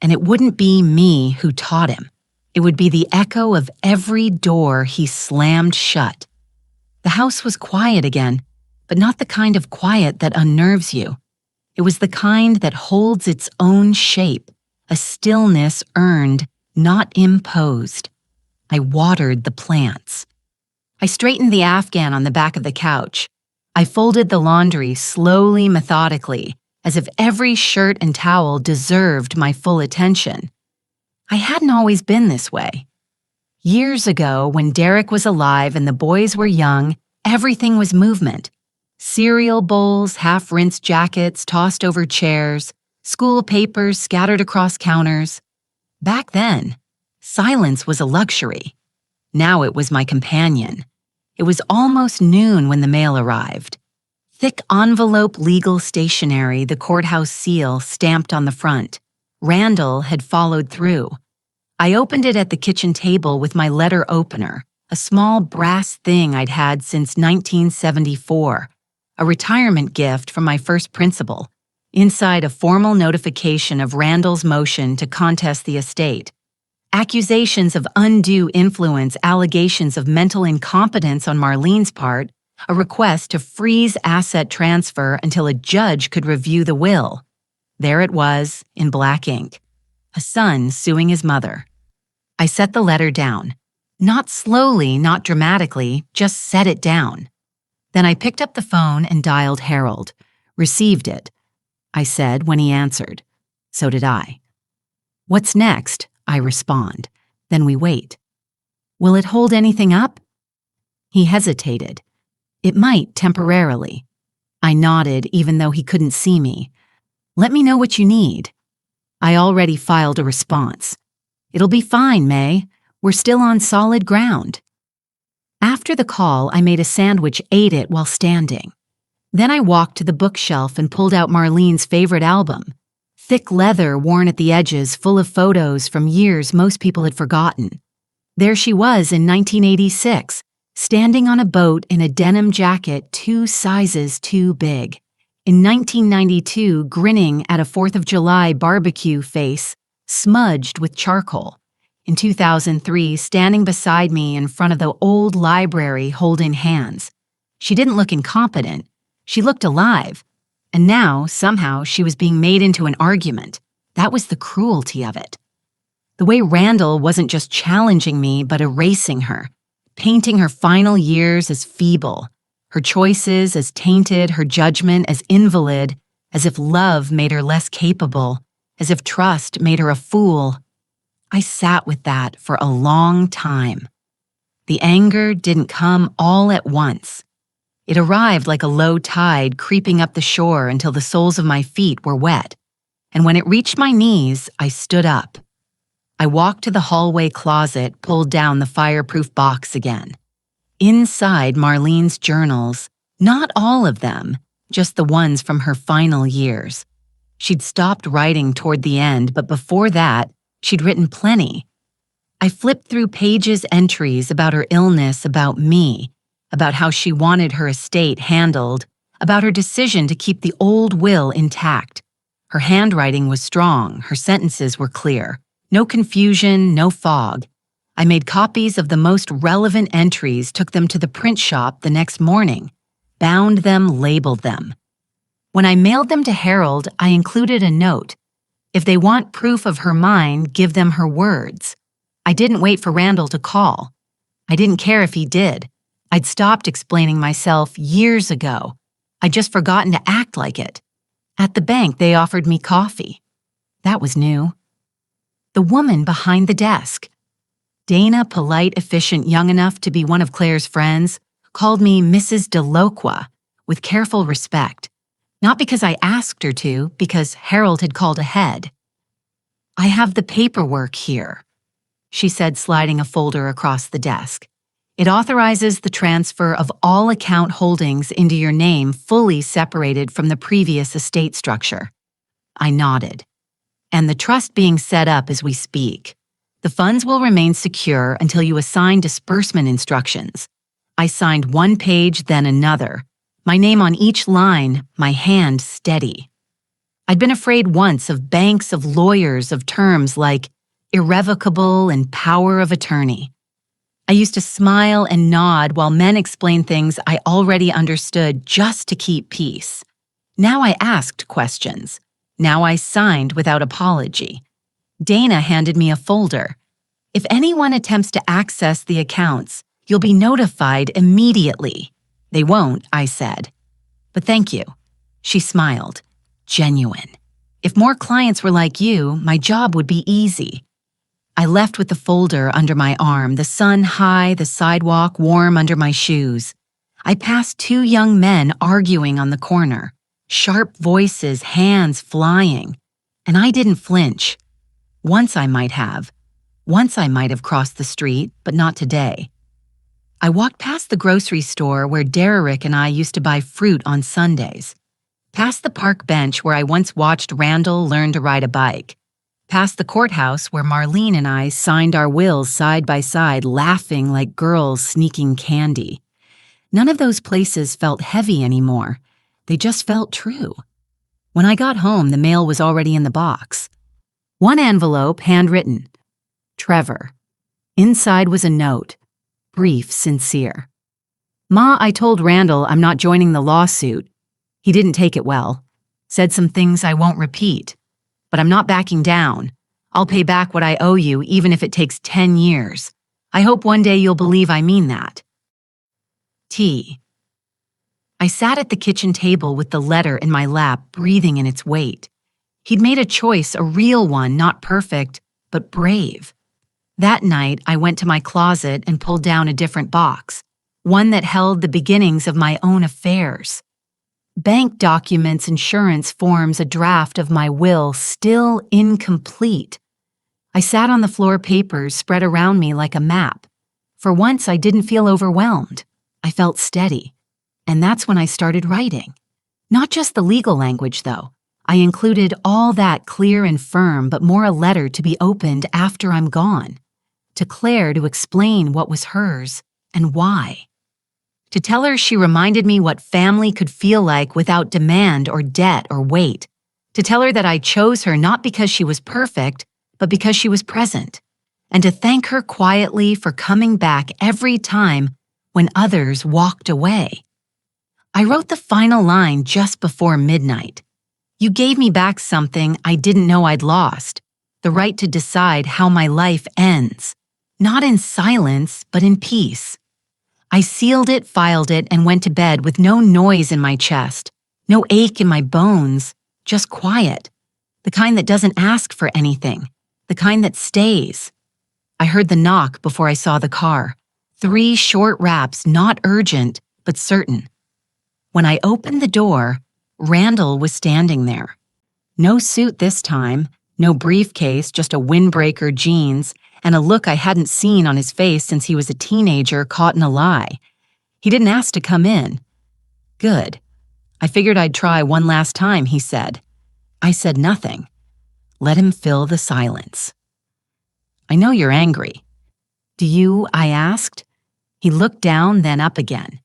And it wouldn't be me who taught him. It would be the echo of every door he slammed shut. The house was quiet again, but not the kind of quiet that unnerves you. It was the kind that holds its own shape, a stillness earned, not imposed. I watered the plants. I straightened the Afghan on the back of the couch. I folded the laundry slowly, methodically, as if every shirt and towel deserved my full attention. I hadn't always been this way. Years ago, when Derek was alive and the boys were young, everything was movement. Cereal bowls, half-rinsed jackets tossed over chairs, school papers scattered across counters. Back then, silence was a luxury. Now it was my companion. It was almost noon when the mail arrived. Thick envelope legal stationery, the courthouse seal stamped on the front. Randall had followed through. I opened it at the kitchen table with my letter opener, a small brass thing I'd had since 1974, a retirement gift from my first principal. Inside, a formal notification of Randall's motion to contest the estate. Accusations of undue influence, allegations of mental incompetence on Marlene's part, a request to freeze asset transfer until a judge could review the will. There it was, in black ink. A son suing his mother. I set the letter down. Not slowly, not dramatically, just set it down. Then I picked up the phone and dialed Harold. Received it, I said when he answered. So did I. What's next? I respond. Then we wait. Will it hold anything up? He hesitated. It might temporarily. I nodded even though he couldn't see me. Let me know what you need. I already filed a response. It'll be fine, May. We're still on solid ground. After the call, I made a sandwich, ate it while standing. Then I walked to the bookshelf and pulled out Marlene's favorite album. Thick leather worn at the edges, full of photos from years most people had forgotten. There she was in 1986, standing on a boat in a denim jacket 2 sizes too big. In 1992, grinning at a 4th of July barbecue face, smudged with charcoal. In 2003, standing beside me in front of the old library holding hands. She didn't look incompetent. She looked alive. And now, somehow, she was being made into an argument. That was the cruelty of it. The way Randall wasn't just challenging me, but erasing her, painting her final years as feeble, her choices as tainted, her judgment as invalid, as if love made her less capable, as if trust made her a fool. I sat with that for a long time. The anger didn't come all at once. It arrived like a low tide creeping up the shore until the soles of my feet were wet, and when it reached my knees, I stood up. I walked to the hallway closet, pulled down the fireproof box again. Inside Marlene's journals, not all of them, just the ones from her final years. She'd stopped writing toward the end, but before that, she'd written plenty. I flipped through pages entries about her illness, about me, about how she wanted her estate handled, about her decision to keep the old will intact. Her handwriting was strong, her sentences were clear. No confusion, no fog. I made copies of the most relevant entries, took them to the print shop the next morning, bound them, labeled them. When I mailed them to Harold, I included a note. If they want proof of her mind, give them her words. I didn't wait for Randall to call. I didn't care if he did. I'd stopped explaining myself years ago. I'd just forgotten to act like it. At the bank, they offered me coffee. That was new. The woman behind the desk. Dana, polite, efficient, young enough to be one of Claire's friends, called me Mrs. DeLoqua with careful respect. Not because I asked her to, because Harold had called ahead. "I have the paperwork here," she said, sliding a folder across the desk. "It authorizes the transfer of all account holdings into your name, fully separated from the previous estate structure." I nodded. "And the trust being set up as we speak. The funds will remain secure until you assign disbursement instructions." I signed one page, then another, my name on each line, my hand steady. I'd been afraid once of banks, of lawyers, of terms like irrevocable and power of attorney. I used to smile and nod while men explained things I already understood just to keep peace. Now I asked questions. Now I signed without apology. Dana handed me a folder. "If anyone attempts to access the accounts, you'll be notified immediately." "They won't," I said. "But thank you." She smiled. Genuine. "If more clients were like you, my job would be easy." I left with the folder under my arm, the sun high, the sidewalk warm under my shoes. I passed two young men arguing on the corner, sharp voices, hands flying, and I didn't flinch. Once I might have. Once I might have crossed the street, but not today. I walked past the grocery store where Derrick and I used to buy fruit on Sundays. Past the park bench where I once watched Randall learn to ride a bike. Past the courthouse where Marlene and I signed our wills side by side, laughing like girls sneaking candy. None of those places felt heavy anymore. They just felt true. When I got home, the mail was already in the box. One envelope, handwritten. Trevor. Inside was a note. Brief, sincere. "Ma, I told Randall I'm not joining the lawsuit. He didn't take it well. Said some things I won't repeat. But I'm not backing down. I'll pay back what I owe you, even if it takes 10 years. I hope one day you'll believe I mean that." Tea. I sat at the kitchen table with the letter in my lap, breathing in its weight. He'd made a choice, a real one, not perfect, but brave. That night, I went to my closet and pulled down a different box, one that held the beginnings of my own affairs. Bank documents, insurance forms, a draft of my will, still incomplete. I sat on the floor, papers spread around me like a map. For once, I didn't feel overwhelmed. I felt steady. And that's when I started writing. Not just the legal language, though. I included all that clear and firm, but more a letter to be opened after I'm gone. To Claire to explain what was hers and why. To tell her she reminded me what family could feel like without demand or debt or weight. To tell her that I chose her not because she was perfect, but because she was present. And to thank her quietly for coming back every time when others walked away. I wrote the final line just before midnight. "You gave me back something I didn't know I'd lost, the right to decide how my life ends. Not in silence, but in peace." I sealed it, filed it, and went to bed with no noise in my chest, no ache in my bones, just quiet. The kind that doesn't ask for anything, the kind that stays. I heard the knock before I saw the car. 3 short raps, not urgent, but certain. When I opened the door, Randall was standing there. No suit this time, no briefcase, just a windbreaker, jeans, and a look I hadn't seen on his face since he was a teenager caught in a lie. He didn't ask to come in. Good. I figured I'd try one last time, he said. I said nothing. Let him fill the silence. I know you're angry. Do you? I asked. He looked down, then up again.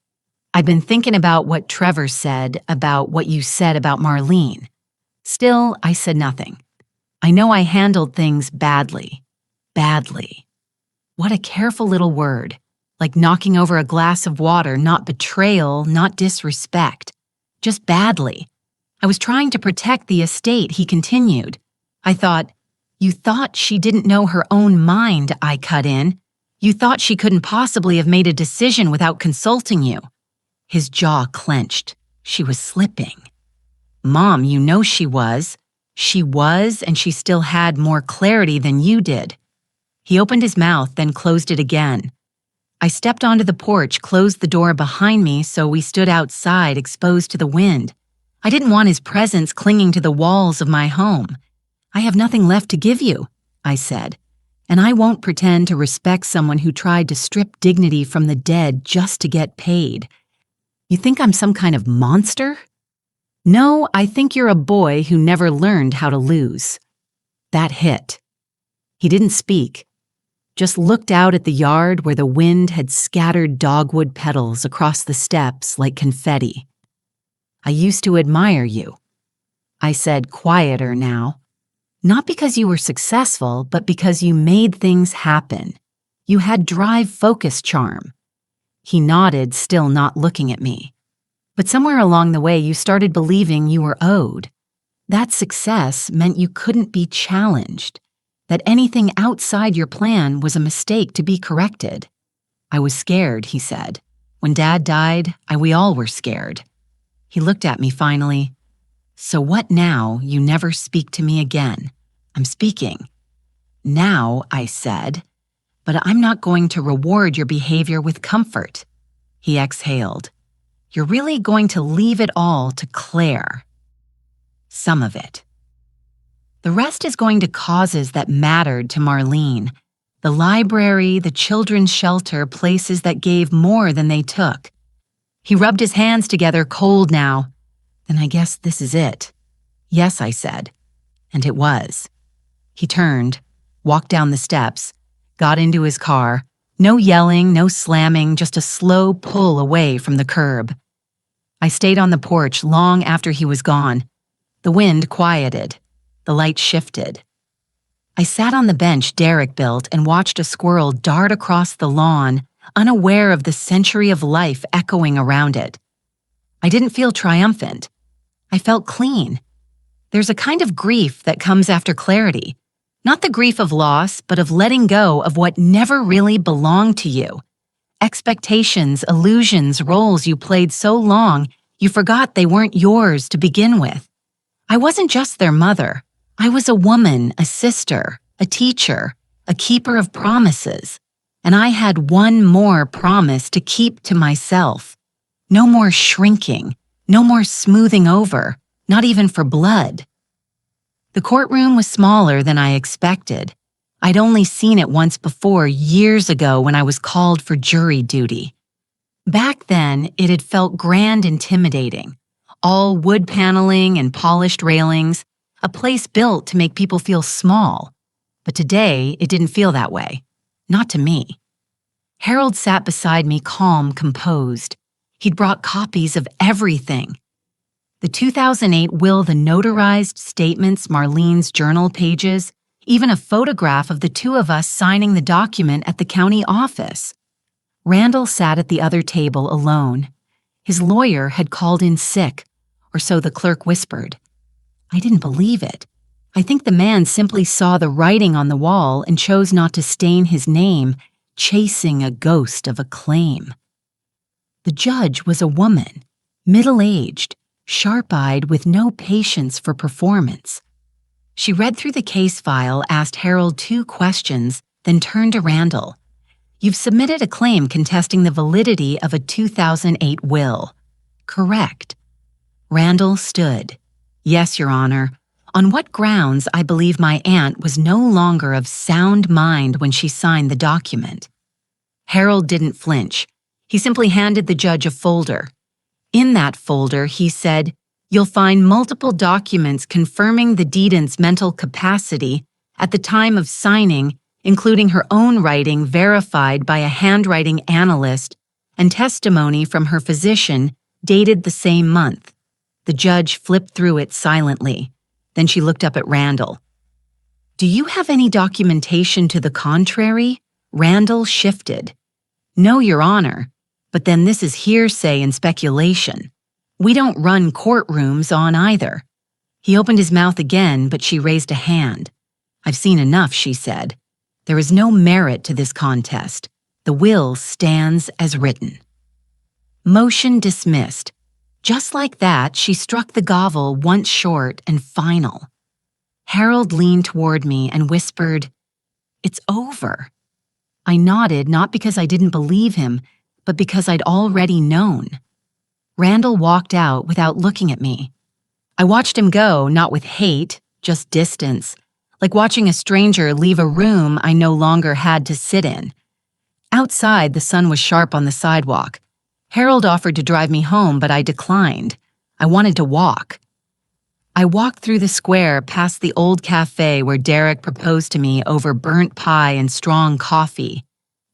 I've been thinking about what Trevor said, about what you said about Marlene. Still, I said nothing. I know I handled things badly. Badly. What a careful little word. Like knocking over a glass of water, not betrayal, not disrespect. Just badly. I was trying to protect the estate, he continued. I thought, you thought she didn't know her own mind, I cut in. You thought she couldn't possibly have made a decision without consulting you. His jaw clenched. She was slipping. Mom, you know she was. She was, and she still had more clarity than you did. He opened his mouth, then closed it again. I stepped onto the porch, closed the door behind me, so we stood outside, exposed to the wind. I didn't want his presence clinging to the walls of my home. I have nothing left to give you, I said, and I won't pretend to respect someone who tried to strip dignity from the dead just to get paid. You think I'm some kind of monster? No, I think you're a boy who never learned how to lose. That hit. He didn't speak, just looked out at the yard where the wind had scattered dogwood petals across the steps like confetti. I used to admire you. I said, quieter now. Not because you were successful, but because you made things happen. You had drive, focus, charm. He nodded, still not looking at me. But somewhere along the way, you started believing you were owed. That success meant you couldn't be challenged, that anything outside your plan was a mistake to be corrected. I was scared, he said. When Dad died, we all were scared. He looked at me finally. So what now? You never speak to me again. I'm speaking. Now, I said, but I'm not going to reward your behavior with comfort. He exhaled. You're really going to leave it all to Claire. Some of it. The rest is going to causes that mattered to Marlene. The library, the children's shelter, places that gave more than they took. He rubbed his hands together, cold now. Then I guess this is it. Yes, I said. And it was. He turned, walked down the steps, got into his car. No yelling, no slamming, just a slow pull away from the curb. I stayed on the porch long after he was gone. The wind quieted. The light shifted. I sat on the bench Derek built and watched a squirrel dart across the lawn, unaware of the century of life echoing around it. I didn't feel triumphant. I felt clean. There's a kind of grief that comes after clarity. Not the grief of loss, but of letting go of what never really belonged to you. Expectations, illusions, roles you played so long, you forgot they weren't yours to begin with. I wasn't just their mother. I was a woman, a sister, a teacher, a keeper of promises. And I had one more promise to keep to myself. No more shrinking, no more smoothing over, not even for blood. The courtroom was smaller than I expected. I'd only seen it once before, years ago when I was called for jury duty. Back then, it had felt grand, intimidating. All wood paneling and polished railings, a place built to make people feel small. But today, it didn't feel that way. Not to me. Harold sat beside me, calm, composed. He'd brought copies of everything. The 2008 will, the notarized statements, Marlene's journal pages, even a photograph of the two of us signing the document at the county office. Randall sat at the other table alone. His lawyer had called in sick, or so the clerk whispered. I didn't believe it. I think the man simply saw the writing on the wall and chose not to stain his name, chasing a ghost of a claim. The judge was a woman, middle-aged, sharp-eyed with no patience for performance. She read through the case file, asked Harold 2 questions, then turned to Randall. You've submitted a claim contesting the validity of a 2008 will. Correct. Randall stood. Yes, Your Honor. On what grounds I believe my aunt was no longer of sound mind when she signed the document? Harold didn't flinch. He simply handed the judge a folder. In that folder, he said, "You'll find multiple documents confirming the decedent's mental capacity at the time of signing, including her own writing verified by a handwriting analyst and testimony from her physician dated the same month." The judge flipped through it silently. Then she looked up at Randall. "Do you have any documentation to the contrary?" Randall shifted. "No, Your Honor, but then this is hearsay and speculation. We don't run courtrooms on either." He opened his mouth again, but she raised a hand. "I've seen enough," she said. "There is no merit to this contest. The will stands as written." Motion dismissed. Just like that, she struck the gavel once short and final. Harold leaned toward me and whispered, "It's over." I nodded, not because I didn't believe him, but because I'd already known. Randall walked out without looking at me. I watched him go, not with hate, just distance, like watching a stranger leave a room I no longer had to sit in. Outside, the sun was sharp on the sidewalk. Harold offered to drive me home, but I declined. I wanted to walk. I walked through the square past the old cafe where Derek proposed to me over burnt pie and strong coffee,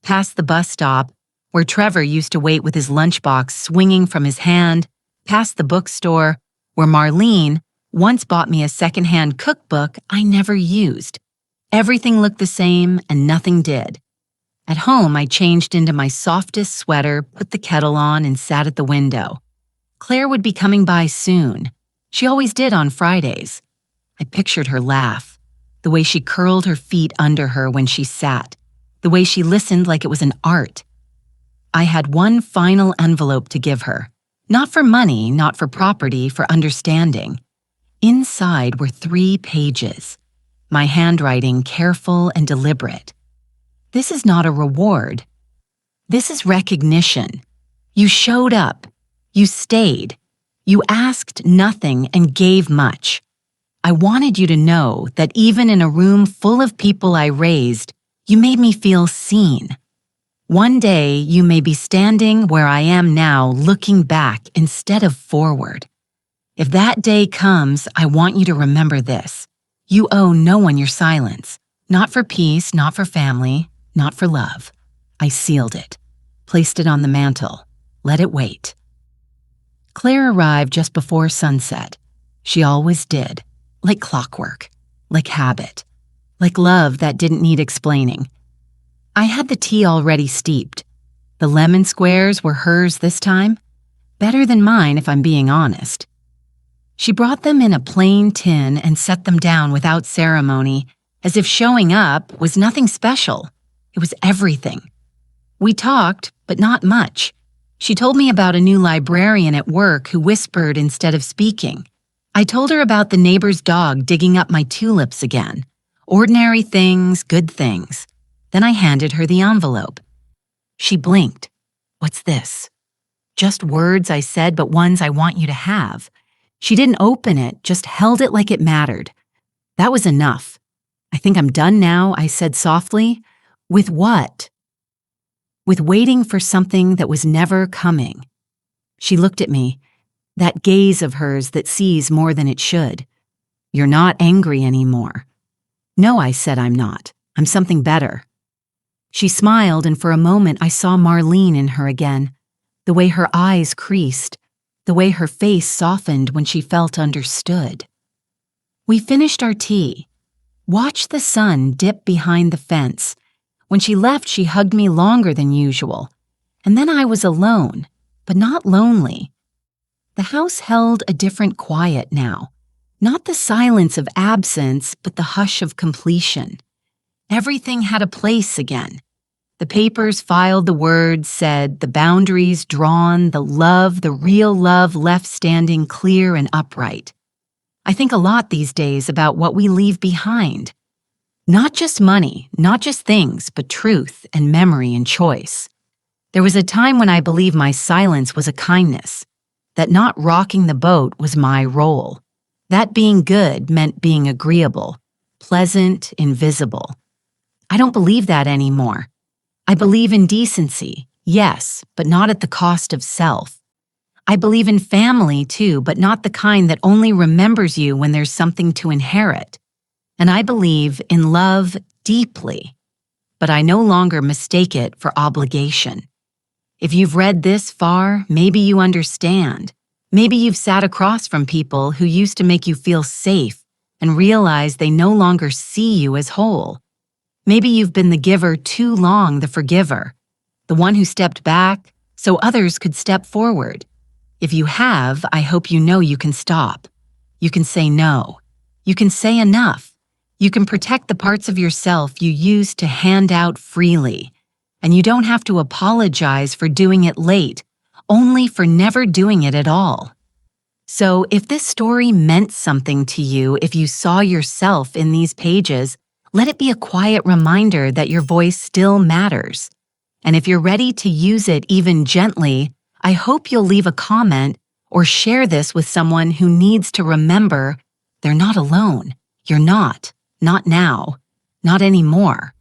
past the bus stop where Trevor used to wait with his lunchbox swinging from his hand, past the bookstore where Marlene once bought me a secondhand cookbook I never used. Everything looked the same and nothing did. At home, I changed into my softest sweater, put the kettle on, and sat at the window. Claire would be coming by soon. She always did on Fridays. I pictured her laugh, the way she curled her feet under her when she sat, the way she listened like it was an art. I had one final envelope to give her. Not for money, not for property, for understanding. Inside were 3 pages, my handwriting careful and deliberate. This is not a reward. This is recognition. You showed up. You stayed. You asked nothing and gave much. I wanted you to know that even in a room full of people I raised, you made me feel seen. One day, you may be standing where I am now, looking back instead of forward. If that day comes, I want you to remember this. You owe no one your silence. Not for peace, not for family, not for love. I sealed it, placed it on the mantel, let it wait. Claire arrived just before sunset. She always did, like clockwork, like habit, like love that didn't need explaining. I had the tea already steeped. The lemon squares were hers this time, better than mine if I'm being honest. She brought them in a plain tin and set them down without ceremony, as if showing up was nothing special. It was everything. We talked, but not much. She told me about a new librarian at work who whispered instead of speaking. I told her about the neighbor's dog digging up my tulips again. Ordinary things, good things. Then I handed her the envelope. She blinked. "What's this?" "Just words," I said, "but ones I want you to have." She didn't open it, just held it like it mattered. That was enough. "I think I'm done now," I said softly. "With what?" "With waiting for something that was never coming." She looked at me, that gaze of hers that sees more than it should. "You're not angry anymore." "No," I said, "I'm not. I'm something better." She smiled, and for a moment I saw Marlene in her again, the way her eyes creased, the way her face softened when she felt understood. We finished our tea, watched the sun dip behind the fence. When she left, she hugged me longer than usual, and then I was alone, but not lonely. The house held a different quiet now, not the silence of absence, but the hush of completion. Everything had a place again. The papers filed, the words said, the boundaries drawn, the love, the real love left standing clear and upright. I think a lot these days about what we leave behind. Not just money, not just things, but truth and memory and choice. There was a time when I believed my silence was a kindness, that not rocking the boat was my role, that being good meant being agreeable, pleasant, invisible. I don't believe that anymore. I believe in decency, yes, but not at the cost of self. I believe in family too, but not the kind that only remembers you when there's something to inherit. And I believe in love deeply, but I no longer mistake it for obligation. If you've read this far, maybe you understand. Maybe you've sat across from people who used to make you feel safe and realize they no longer see you as whole. Maybe you've been the giver too long, the forgiver, the one who stepped back so others could step forward. If you have, I hope you know you can stop. You can say no. You can say enough. You can protect the parts of yourself you used to hand out freely. And you don't have to apologize for doing it late, only for never doing it at all. So if this story meant something to you, if you saw yourself in these pages, let it be a quiet reminder that your voice still matters. And if you're ready to use it even gently, I hope you'll leave a comment or share this with someone who needs to remember they're not alone. You're not now, not anymore.